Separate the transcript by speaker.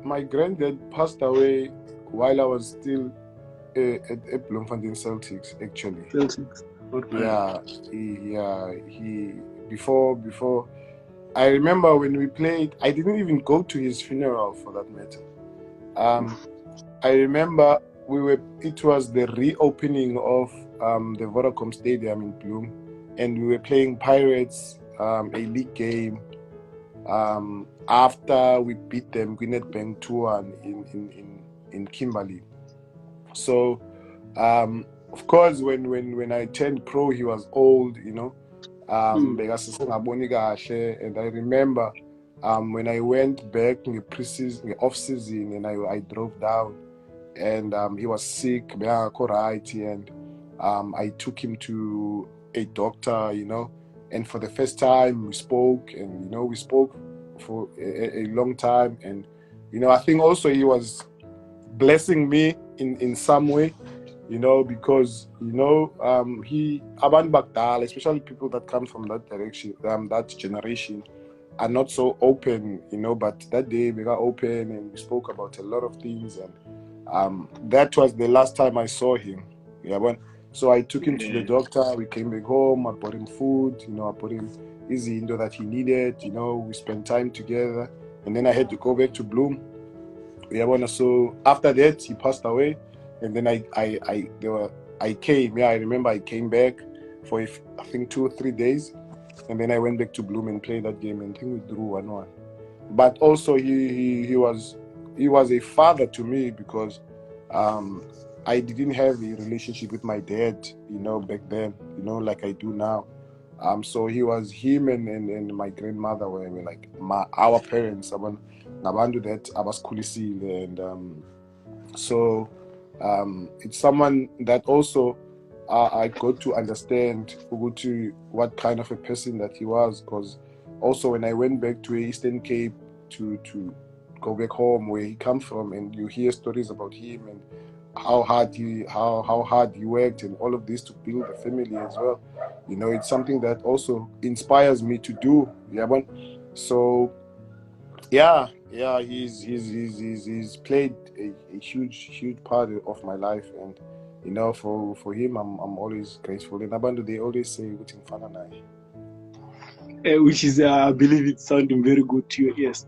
Speaker 1: My granddad passed away while I was still at Bloemfontein Celtics, actually.
Speaker 2: Celtics. Okay.
Speaker 1: He before. I remember when we played. I didn't even go to his funeral, for that matter. I remember It was the reopening of the Vodacom Stadium in Bloem, and we were playing Pirates, a league game. After we beat them, Gwyneth Bank 2-1 in Kimberley. So, of course, when I turned pro, he was old, you know. And I remember when I went back in the off season, and I drove down, and he was sick, and I took him to a doctor, you know. And for the first time, we spoke, and we spoke for a long time. And I think also he was blessing me in some way, because he Aban Bagdal, especially people that come from that direction, that generation, are not so open, but that day we got open and we spoke about a lot of things. And that was the last time I saw him. So I took him to the doctor. We came back home. I bought him food. I bought him easy that he needed. We spent time together, and then I had to go back to Bloem. So after that, he passed away, and then I came. I remember I came back for I think 2 or 3 days, and then I went back to Bloem and played that game, and I think we drew 1-1. But also he was a father to me, because I didn't have a relationship with my dad, back then, like I do now. So him and my grandmother were like our parents. Nabantu that abaskulisile, and so it's someone that also I got to understand what kind of a person that he was, because also when I went back to Eastern Cape to go back home where he comes from, and you hear stories about him and how hard he worked and all of this to build a family as well. It's something that also inspires me to do. So he's played a huge part of my life, and for him I'm always grateful. And Abantu, they always say uthi ngifana naye.
Speaker 2: Which is, I believe it's sounding very good to your ears.